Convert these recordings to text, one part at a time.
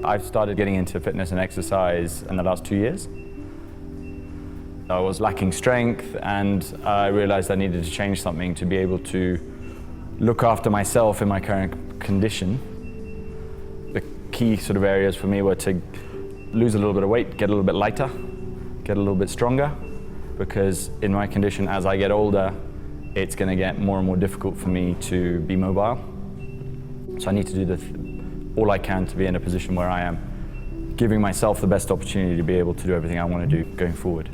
I've started getting into fitness and exercise in the last 2 years. I was lacking strength and I realized I needed to change something to be able to look after myself in my current condition. The key sort of areas for me were to lose a little bit of weight, get a little bit lighter, get a little bit stronger, because in my condition, as I get older, it's going to get more and more difficult for me to be mobile. So I need to do all I can to be in a position where I am giving myself the best opportunity to be able to do everything I want to do going forward.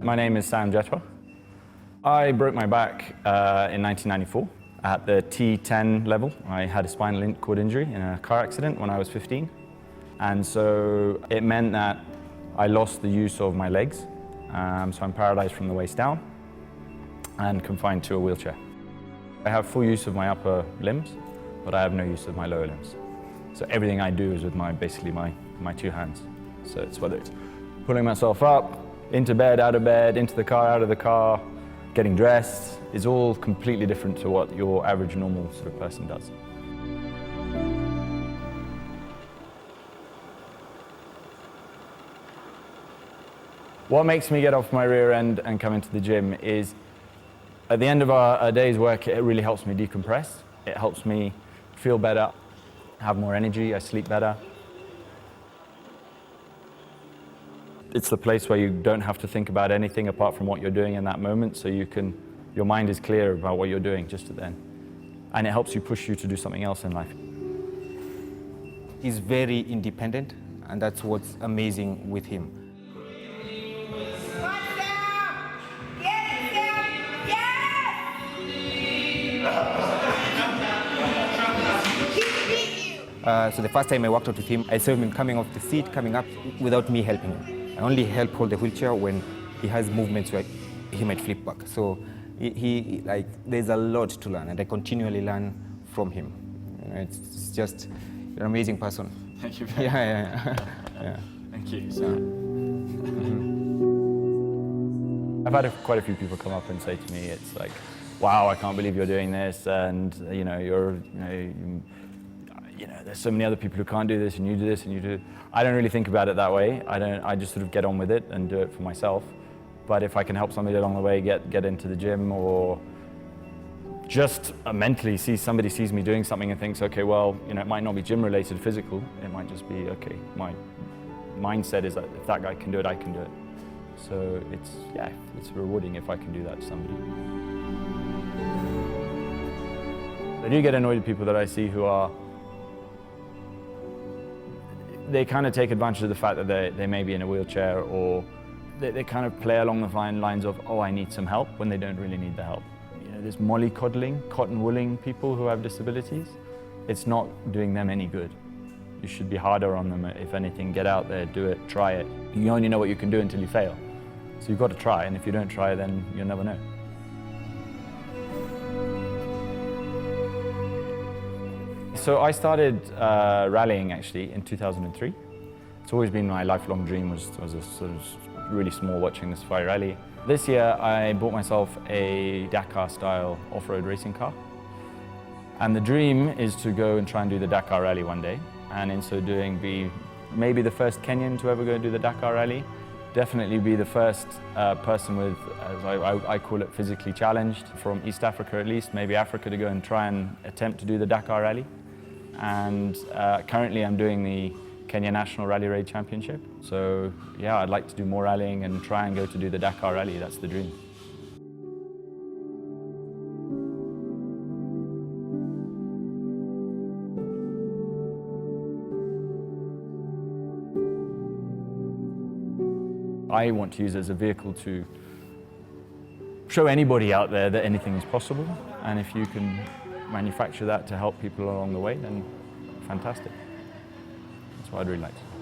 My name is Jethwa. I broke my back in 1994 at the T10 level. I had a spinal cord injury in a car accident when I was 15. And so it meant that I lost the use of my legs. So I'm paralyzed from the waist down and confined to a wheelchair. I have full use of my upper limbs, but I have no use of my lower limbs. So everything I do is with basically my two hands. So it's whether it's pulling myself up, into bed, out of bed, into the car, out of the car, getting dressed, is all completely different to what your average normal sort of person does. What makes me get off my rear end and come into the gym is, at the end of a day's work, it really helps me decompress. It helps me feel better, have more energy, I sleep better. It's the place where you don't have to think about anything apart from what you're doing in that moment, so your mind is clear about what you're doing just then. And it helps you push you to do something else in life. He's very independent, and that's what's amazing with him. So the first time I walked out with him, I saw him coming off the seat, coming up without me helping him. I only help hold the wheelchair when he has movements where he might flip back. So there's a lot to learn, and I continually learn from him. It's just, you're an amazing person. Thank you. Yeah. Thank you. So, I've had quite a few people come up and say to me, it's like, wow, I can't believe you're doing this, and there's so many other people who can't do this, and you do this, and you do. I don't really think about it that way. I just sort of get on with it and do it for myself. But if I can help somebody along the way get into the gym, or just mentally somebody sees me doing something and thinks, okay, well, it might not be gym related, physical. It might just be, okay, my mindset is that if that guy can do it, I can do it. So it's rewarding if I can do that to somebody. I do get annoyed with people that I see who are, they kind of take advantage of the fact that they may be in a wheelchair, or they kind of play along the fine lines of, oh, I need some help, when they don't really need the help. There's mollycoddling, cotton wooling people who have disabilities. It's not doing them any good. You should be harder on them. If anything, get out there, do it, try it. You only know what you can do until you fail. So you've got to try, and if you don't try, then you'll never know. So I started rallying actually in 2003. It's always been my lifelong dream was a sort of really small watching the Safari Rally. This year I bought myself a Dakar style off-road racing car. And the dream is to go and try and do the Dakar Rally one day. And in so doing be maybe the first Kenyan to ever go and do the Dakar Rally. Definitely be the first person with, as I call it, physically challenged from East Africa at least, maybe Africa, to go and try and attempt to do the Dakar Rally. And currently I'm doing the Kenya National Rally Raid Championship. So yeah, I'd like to do more rallying and try and go to do the Dakar Rally. That's the dream. I want to use it as a vehicle to show anybody out there that anything is possible. And if you can manufacture that to help people along the way, then fantastic. That's what I'd really like to do.